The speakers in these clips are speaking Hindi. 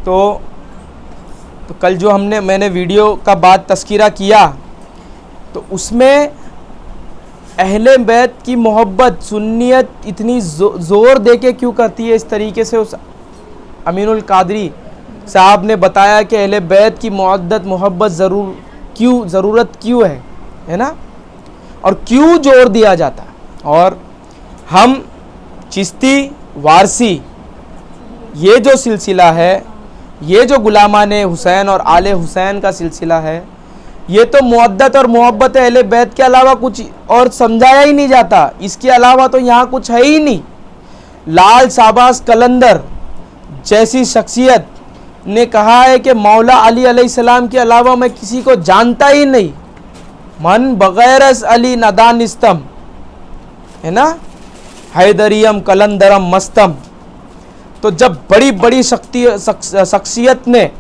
तो कल जो मैंने वीडियो का बाद तस्कीरा किया, तो उसमें अहले बैत की मोहब्बत सुन्नियत इतनी ज़ोर दे के क्यों करती है, इस तरीके से उस अमीनुल कादरी साहब ने बताया कि अहले बैत की मोहब्बत ज़रूरत क्यों है ना, और क्यों जोर दिया जाता है। और हम चिश्ती वारसी ये जो सिलसिला है, ये जो गुलामाने हुसैन और आले हुसैन का सिलसिला है, ये तो मुअद्दत और मोहब्बत अहले बैत के अलावा कुछ और समझाया ही नहीं जाता। इसके अलावा तो यहाँ कुछ है ही नहीं। लाल शाहबाज कलंदर जैसी शख्सियत ने कहा है कि मौला अली अलैहिस्सलाम के अलावा मैं किसी को जानता ही नहीं, मन बगैरस अली नदानिस्तम, है ना, हैदरियम कलंदरम मस्तम। तो जब बड़ी बड़ी शख्सियत ने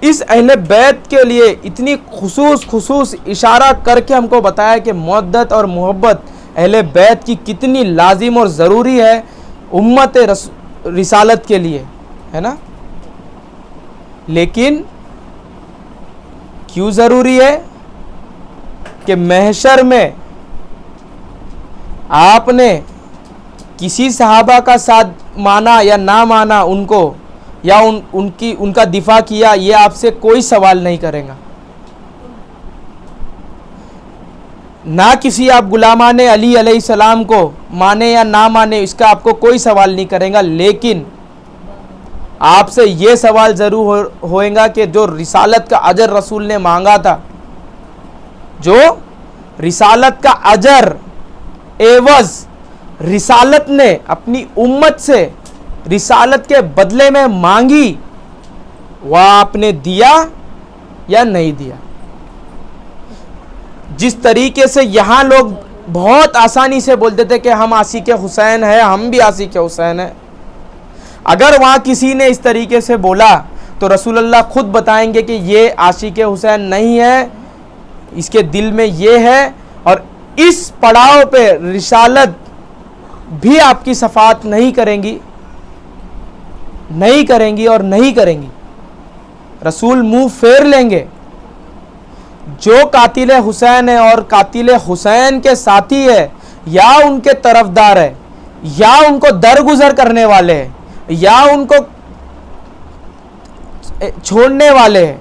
इस अहले बैत के लिए इतनी खुसूस इशारा करके हमको बताया कि मुअद्दत और मोहब्बत अहले बैत की कितनी लाजिम और ज़रूरी है उम्मत रिसालत के लिए, है ना, लेकिन क्यों ज़रूरी है कि महशर में आपने किसी सहाबा का साथ माना या ना माना उनको, या उनका दिफा किया, ये आपसे कोई सवाल नहीं करेगा। ना किसी आप गुलामाने अली अलैहिस्सलाम को माने या ना माने, इसका आपको कोई सवाल नहीं करेगा, लेकिन आपसे ये सवाल ज़रूर होएगा कि जो रिसालत का अजर रसूल ने मांगा था, जो रिसालत का अजर एवज़ रिसालत ने अपनी उम्मत से रिसालत के बदले में मांगी, वह आपने दिया या नहीं दिया। जिस तरीके से यहाँ लोग बहुत आसानी से बोलते थे कि हम आशिक़ हुसैन हैं, हम भी आशिक़ हुसैन हैं, अगर वहाँ किसी ने इस तरीके से बोला तो रसूलुल्लाह खुद बताएंगे कि ये आशिक़ हुसैन नहीं है, इसके दिल में ये है, और इस पड़ाव पे रिसालत भी आपकी सफात नहीं करेंगी और नहीं करेंगी। रसूल मुंह फेर लेंगे। जो कातिल हुसैन है और कातिल हुसैन के साथी है, या उनके तरफदार है, या उनको दरगुजर करने वाले हैं, या उनको छोड़ने वाले हैं,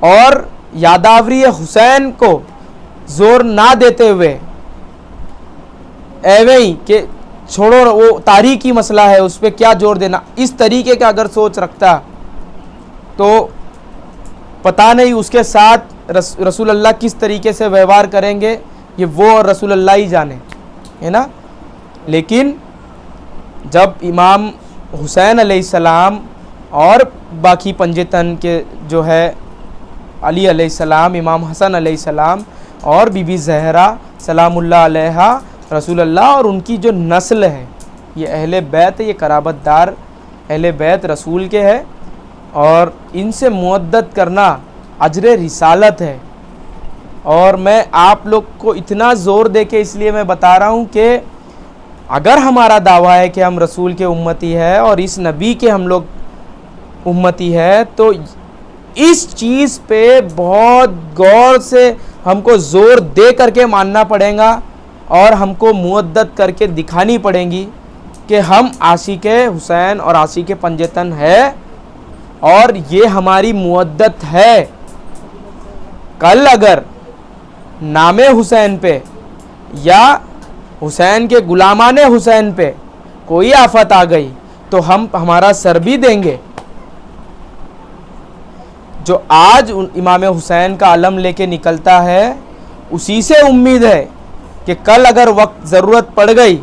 और यादावरी हुसैन को जोर ना देते हुए एवं ही कि छोड़ो वो तारीखी मसला है, उस पर क्या जोर देना, इस तरीके का अगर सोच रखता तो पता नहीं उसके साथ रसूलुल्लाह किस तरीके से व्यवहार करेंगे, ये वो और रसूलुल्लाह ही जाने, है ना। लेकिन जब इमाम हुसैन अलैहिस्सलाम और बाकी पंजतन के जो है अली अलैहिस्सलाम, इमाम हसन अलैहिस्सलाम और बीबी ज़हरा सलामुल्लाह अलैहा, रसूलुल्लाह और उनकी जो नस्ल है, ये अहले बैत है, ये कराबतदार अहले बैत रसूल के है, और इनसे मुअद्दत करना अजर रिसालत है। और मैं आप लोग को इतना ज़ोर दे के इसलिए मैं बता रहा हूँ कि अगर हमारा दावा है कि हम रसूल के उम्मती है और इस नबी के हम लोग उम्मती है, तो इस चीज़ पे बहुत गौर से हमको ज़ोर दे करके मानना पड़ेगा, और हमको मुअद्दत करके दिखानी पड़ेगी कि हम आशिक़ हुसैन और आशिक़ पंजतन है, और ये हमारी मुअद्दत है। कल अगर नामे हुसैन पे या हुसैन के गुलामाने हुसैन पे कोई आफत आ गई तो हम हमारा सर भी देंगे। जो आज इमाम हुसैन का अलम लेके निकलता है, उसी से उम्मीद है कि कल अगर वक्त ज़रूरत पड़ गई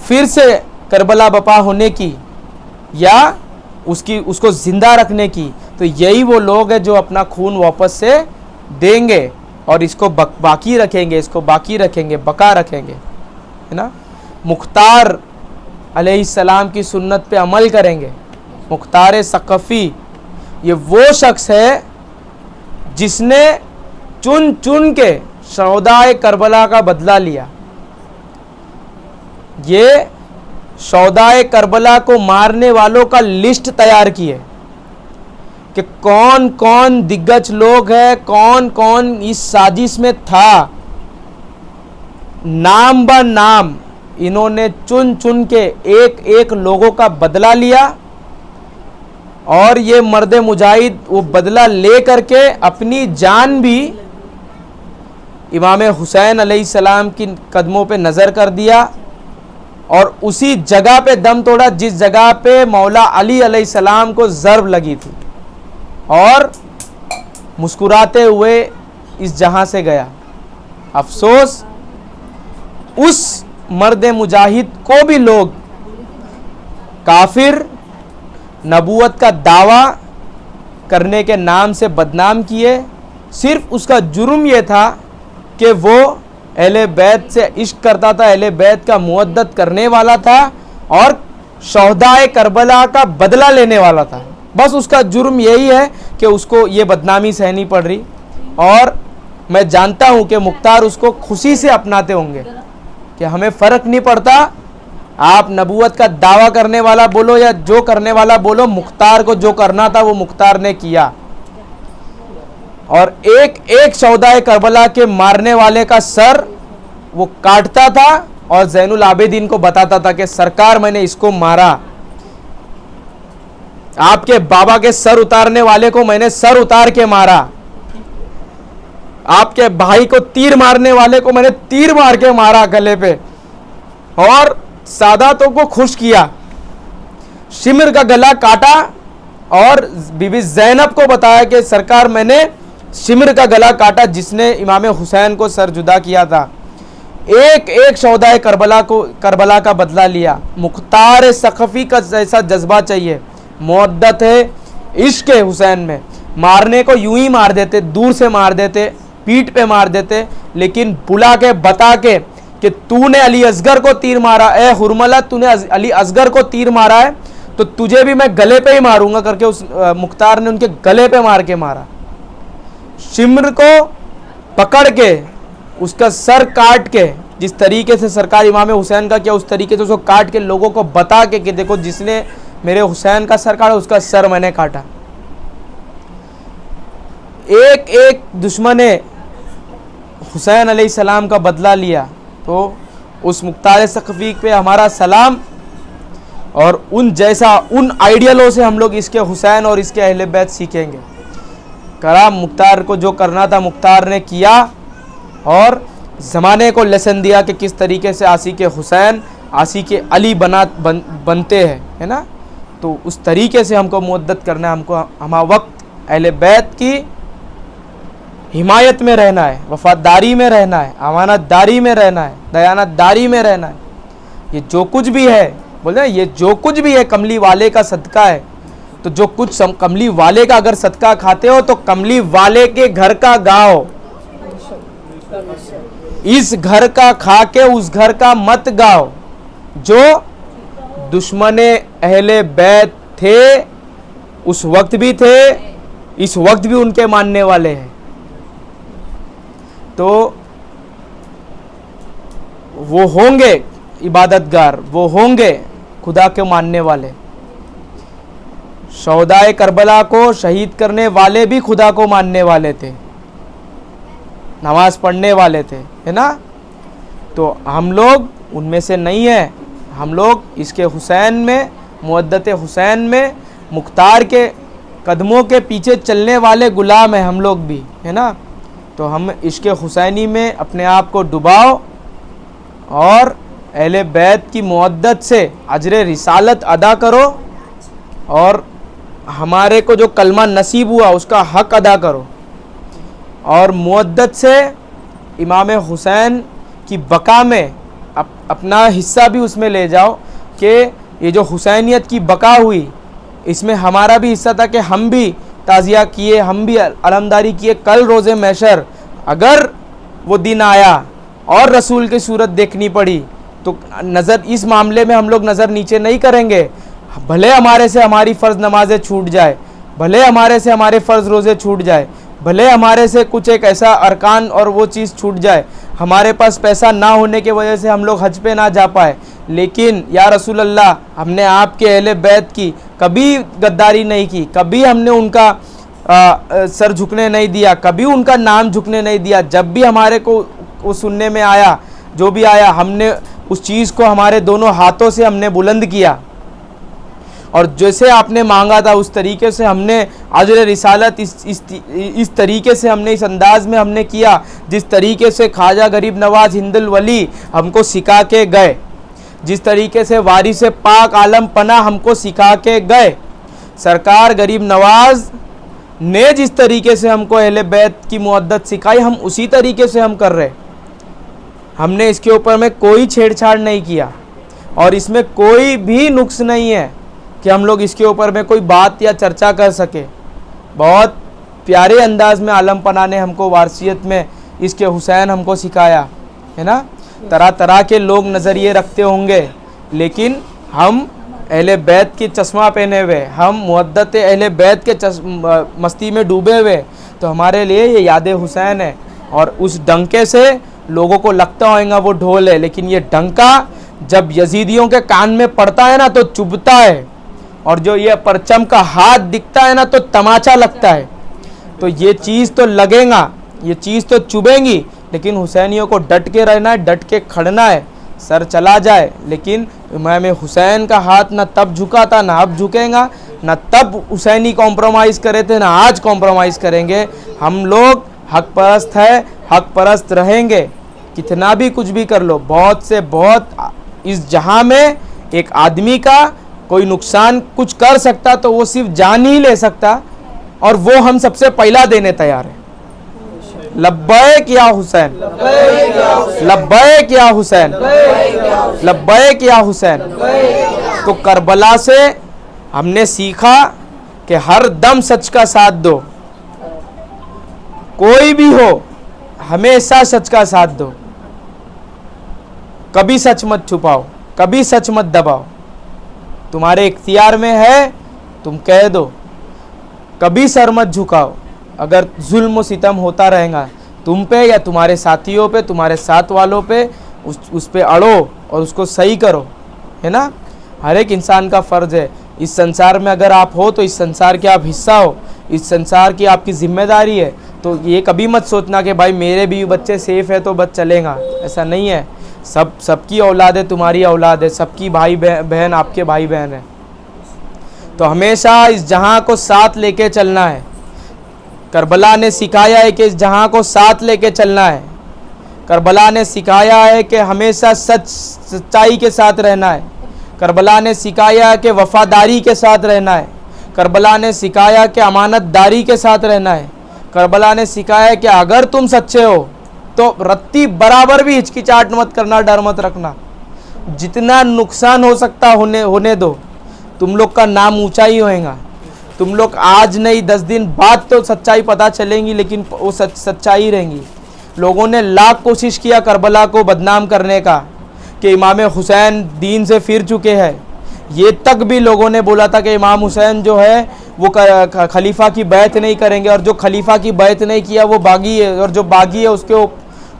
फिर से करबला बपा होने की या उसको ज़िंदा रखने की, तो यही वो लोग हैं जो अपना खून वापस से देंगे और इसको बाकी रखेंगे, बका रखेंगे, है ना। मुख्तार अलैहिस्सलाम की सुन्नत पे अमल करेंगे। मुख्तार सकफ़ी ये वो शख्स है जिसने चुन चुन के शहदाए करबला का बदला लिया। ये शौदाए करबला को मारने वालों का लिस्ट तैयार की है कि कौन कौन दिग्गज लोग हैं, कौन कौन इस साजिश में था। नाम ब नाम इन्होंने चुन चुन के एक एक लोगों का बदला लिया और ये मर्द मुजाहिद वो बदला ले करके अपनी जान भी इमाम हुसैन अलैहिस्सलाम की कदमों पे नज़र कर दिया और उसी जगह पे दम तोड़ा जिस जगह पे मौला अली अलैहिस्सलाम को ज़र्ब लगी थी और मुस्कुराते हुए इस जहां से गया। अफसोस उस मर्द मुजाहिद को भी लोग काफिर, नबूवत का दावा करने के नाम से बदनाम किए। सिर्फ उसका जुर्म यह था कि वो अहले बैत से इश्क करता था, अहले बैत का मुअद्दत करने वाला था और शौहदाए करबला का बदला लेने वाला था। बस उसका जुर्म यही है कि उसको ये बदनामी सहनी पड़ रही। और मैं जानता हूँ कि मुख्तार उसको खुशी से अपनाते होंगे कि हमें फ़र्क नहीं पड़ता, आप नबूवत का दावा करने वाला बोलो या जो करने वाला बोलो, मुख्तार को जो करना था वो मुख्तार ने किया। और एक एक शौहदाए करबला के मारने वाले का सर वो काटता था और ज़ैनुल आबिदीन को बताता था कि सरकार मैंने इसको मारा, आपके बाबा के सर उतारने वाले को मैंने सर उतार के मारा, आपके भाई को तीर मारने वाले को मैंने तीर मार के मारा गले पे, और सादातों को खुश किया। शिमर का गला काटा और बीबी ज़ैनब को बताया कि सरकार मैंने शिमर का गला काटा जिसने इमाम हुसैन को सर जुदा किया था। एक एक शौहदाए करबला का बदला लिया। मुख्तार सखफी का जैसा जज्बा चाहिए, मुअद्दत है इश्क है हुसैन में। मारने को यूं ही मार देते, दूर से मार देते, पीठ पे मार देते, लेकिन बुला के बता के कि तूने अली असगर को तीर मारा, ए हुरमला तूने अली असगर को तीर मारा है तो तुझे भी मैं गले पे ही मारूंगा करके उस मुख्तार ने उनके गले पे मार के मारा। शिमर को पकड़ के उसका सर काट के, जिस तरीके से सरकार इमाम हुसैन का किया उस तरीके से उसको काट के लोगों को बता के कि देखो जिसने मेरे हुसैन का सर काटा उसका सर मैंने काटा। एक एक दुश्मन ने हुसैन अलैहिस्सलाम का बदला लिया। तो उस मुख्तार सखफी पे हमारा सलाम, और उन जैसा उन आइडियलों से हम लोग इसके हुसैन और इसके अहले बैत सीखेंगे। कराम मुख्तार को जो करना था मुख्तार ने किया और ज़माने को लेसन दिया कि किस तरीके से आशिक हुसैन आशिक अली बनते हैं, है ना। तो उस तरीके से हमको मुअद्दत करना है, हमको हमारा वक्त अहले बैत की हिमायत में रहना है, वफादारी में रहना है, अमानतदारी में रहना है, दयानतदारी में रहना है। ये जो कुछ भी है, बोल रहे ये जो कुछ भी है कमली वाले का सदका है। तो जो कुछ कमली वाले का अगर सदका खाते हो तो कमली वाले के घर का गाओ, इस घर का खा के उस घर का मत गाओ। जो दुश्मने अहले बैत थे उस वक्त भी थे, इस वक्त भी उनके मानने वाले हैं। तो वो होंगे इबादतगार, वो होंगे खुदा के मानने वाले। शौहदाए करबला को शहीद करने वाले भी खुदा को मानने वाले थे, नमाज पढ़ने वाले थे, है ना। तो हम लोग उनमें से नहीं है, हम लोग इसके हुसैन में, मुअद्दत हुसैन में, मुख्तार के कदमों के पीछे चलने वाले गुलाम हैं हम लोग भी, है ना। तो हम इश्क़ हुसैनी में अपने आप को डुबाओ और अहले बैत की मुअद्दत से अजर रिसालत अदा करो और हमारे को जो कलमा नसीब हुआ उसका हक अदा करो और मुअद्दत से इमाम हुसैन की बका में अपना हिस्सा भी उसमें ले जाओ कि ये जो हुसैनियत की बका हुई इसमें हमारा भी हिस्सा था कि हम भी ताज़िया किए, हम भी अलमदारी किए। कल रोज़े महशर अगर वो दिन आया और रसूल की सूरत देखनी पड़ी तो नज़र इस मामले में हम लोग नज़र नीचे नहीं करेंगे। भले हमारे से हमारी फ़र्ज़ नमाजें छूट जाए, भले हमारे से हमारे फ़र्ज़ रोज़े छूट जाए, भले हमारे से कुछ एक ऐसा अरकान और वो चीज़ छूट जाए, हमारे पास पैसा ना होने की वजह से हम लोग हज पे ना जा पाए, लेकिन या रसूल अल्लाह हमने आपके अहले बैत की कभी गद्दारी नहीं की, कभी हमने उनका सर झुकने नहीं दिया, कभी उनका नाम झुकने नहीं दिया। जब भी हमारे को वो सुनने में आया, जो भी आया, हमने उस चीज़ को हमारे दोनों हाथों से हमने बुलंद किया और जैसे आपने मांगा था उस तरीके से हमने अजर रिसालत इस तरीके से हमने, इस अंदाज में हमने किया जिस तरीके से ख्वाजा गरीब नवाज हिंदुल वली हमको सिखा के गए, जिस तरीके से वारिस पाक आलम पना हमको सिखा के गए। सरकार गरीब नवाज ने जिस तरीके से हमको अहले बैत की मुअद्दत सिखाई, हम उसी तरीके से हम कर रहे। हमने इसके ऊपर में कोई छेड़छाड़ नहीं किया और इसमें कोई भी नुक्स नहीं है कि हम लोग इसके ऊपर में कोई बात या चर्चा कर सके। बहुत प्यारे अंदाज में आलम पना ने हमको वारसियत में इसके हुसैन हमको सिखाया है ना। तरह तरह के लोग नज़रिए रखते होंगे, लेकिन हम अहले बैत की चश्मा पहने हुए, हम मुअद्दत अहले बैत के मस्ती में डूबे हुए, तो हमारे लिए ये याद हुसैन है। और उस डंके से लोगों को लगता होगा वो ढोल है, लेकिन ये डंका जब यजीदियों के कान में पड़ता है ना तो चुभता है, और जो ये परचम का हाथ दिखता है ना तो तमाचा लगता है। तो ये चीज़ तो लगेगा, ये चीज़ तो चुभेंगी, लेकिन हुसैनियों को डट के रहना है, डट के खड़ना है। सर चला जाए, लेकिन इमाम हुसैन का हाथ ना तब झुका था, ना अब झुकेगा, ना तब हुसैनी कॉम्प्रोमाइज़ करे थे, ना आज कॉम्प्रोमाइज़ करेंगे। हम लोग हक परस्त है, हक परस्त रहेंगे, कितना भी कुछ भी कर लो। बहुत से बहुत इस जहां में एक आदमी का कोई नुकसान कुछ कर सकता तो वो सिर्फ जान ही ले सकता, और वो हम सबसे पहला देने तैयार है। लब्बैक या हुसैन, लब्बैक या हुसैन, लब्बैक या हुसैन। तो करबला से हमने सीखा कि हर दम सच का साथ दो, कोई भी हो हमेशा सच का साथ दो, कभी सच मत छुपाओ, कभी सच मत दबाओ। तुम्हारे इख्तियार में है, तुम कह दो, कभी सर मत झुकाओ। अगर जुल्म और सितम होता रहेगा तुम पे या तुम्हारे साथियों पे, तुम्हारे साथ वालों पे, उस पे अड़ो और उसको सही करो, है ना। हर एक इंसान का फ़र्ज़ है, इस संसार में अगर आप हो तो इस संसार के आप हिस्सा हो, इस संसार की आपकी जिम्मेदारी है। तो ये कभी मत सोचना कि भाई मेरे भी बच्चे सेफ़ है तो बस चलेगा, ऐसा नहीं है। सबकी औलाद है, तुम्हारी औलाद है, सबकी भाई बहन आपके भाई बहन है। तो हमेशा इस जहां को साथ लेके चलना है। करबला ने सिखाया है कि इस जहां को साथ लेके चलना है। करबला ने सिखाया है कि हमेशा सच्चाई के साथ रहना है। करबला ने सिखाया है कि वफादारी के साथ रहना है। करबला ने सिखाया कि अमानतदारी के साथ रहना है। करबला ने सिखाया कि अगर तुम सच्चे हो तो रत्ती बराबर भी हिचकिचाहट मत करना, डर मत रखना। जितना नुकसान हो सकता होने दो, तुम लोग का नाम ऊंचा ही होएगा। तुम लोग आज नहीं 10 दिन बाद तो सच्चाई पता चलेंगी, लेकिन वो सच्चाई रहेंगी। लोगों ने लाख कोशिश किया करबला को बदनाम करने का कि इमाम हुसैन दीन से फिर चुके हैं। ये तक भी लोगों ने बोला था कि इमाम हुसैन जो है वो खलीफा की बैत नहीं करेंगे, और जो खलीफा की बैत नहीं किया वो बागी है, और जो बागी है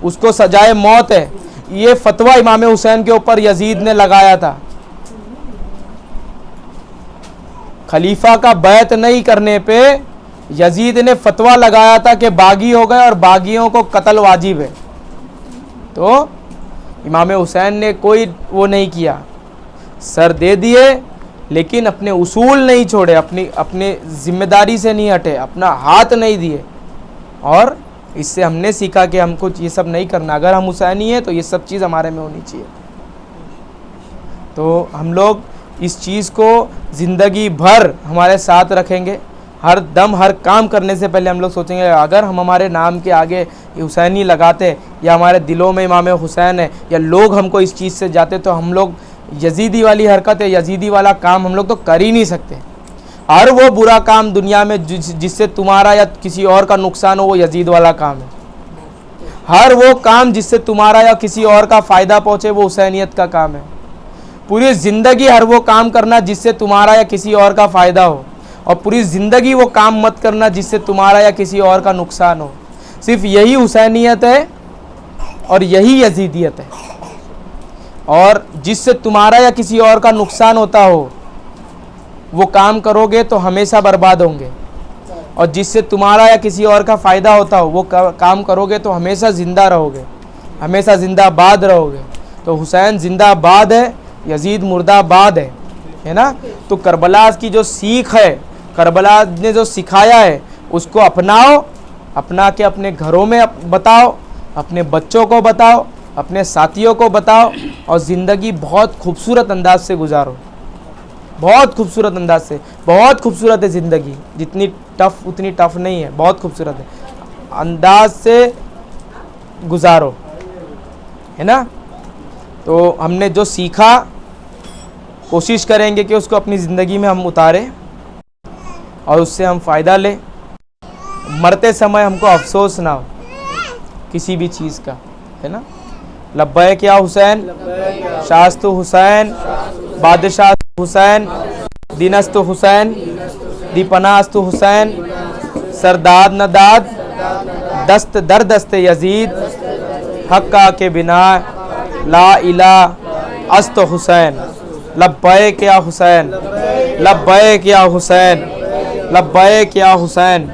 उसको सजाए मौत है। ये फतवा इमाम हुसैन के ऊपर यजीद ने लगाया था। खलीफा का बैत नहीं करने पे यजीद ने फतवा लगाया था कि बागी हो गए और बागियों को कत्ल वाजिब है। तो इमाम हुसैन ने कोई वो नहीं किया, सर दे दिए, लेकिन अपने उसूल नहीं छोड़े, अपनी जिम्मेदारी से नहीं हटे, अपना हाथ नहीं दिए। और इससे हमने सीखा कि हमको ये सब नहीं करना। अगर हम हुसैनी हैं तो ये सब चीज़ हमारे में होनी चाहिए। तो हम लोग इस चीज़ को ज़िंदगी भर हमारे साथ रखेंगे। हर दम हर काम करने से पहले हम लोग सोचेंगे अगर हम हमारे नाम के आगे हुसैनी लगाते, या हमारे दिलों में इमाम हुसैन है, या लोग हमको इस चीज़ से जाते, तो हम लोग यजीदी वाली हरकत या यजीदी वाला काम हम लोग तो कर ही नहीं सकते। हर वो बुरा काम दुनिया में जिससे तुम्हारा या किसी और का नुकसान हो, वो यजीद वाला काम है। हर वो काम जिससे तुम्हारा या किसी और का फ़ायदा पहुँचे, वो हुसैनियत का काम है। पूरी ज़िंदगी हर वो काम करना जिससे तुम्हारा या किसी और का फ़ायदा हो, और पूरी ज़िंदगी वो काम मत करना जिससे तुम्हारा या किसी और का नुकसान हो। सिर्फ यही हुसैनियत है और यही यजीदियत है। और जिससे तुम्हारा या किसी और का नुकसान होता हो वो काम करोगे तो हमेशा बर्बाद होंगे, और जिससे तुम्हारा या किसी और का फ़ायदा होता हो वो काम करोगे तो हमेशा ज़िंदा रहोगे, हमेशा ज़िंदाबाद रहोगे। तो हुसैन ज़िंदाबाद है, यजीद मुर्दाबाद है ना। तो करबला की जो सीख है, करबला ने जो सिखाया है उसको अपनाओ, अपना के अपने घरों में बताओ, अपने बच्चों को बताओ, अपने साथियों को बताओ, और ज़िंदगी बहुत खूबसूरत अंदाज से गुजारो, बहुत खूबसूरत अंदाज से। बहुत खूबसूरत है ज़िंदगी, जितनी टफ़ उतनी टफ़ नहीं है, बहुत खूबसूरत है, अंदाज से गुजारो, है ना। तो हमने जो सीखा कोशिश करेंगे कि उसको अपनी ज़िंदगी में हम उतारें और उससे हम फ़ायदा लें। मरते समय हमको अफसोस ना हो किसी भी चीज़ का, है ना। लब्बैक या हुसैन, शास्तु हुसैन, बादशाह हुसैन, दिनस्तु हुसैन, दीपनास्तु हुसैन, सरदाद नदाद, दस्त दर दस्त यजीद, हक्का के बिना ला इला अस्त हुसैन। लब्बैक या हुसैन, लब्बैक या हुसैन, लब्बैक या हुसैन।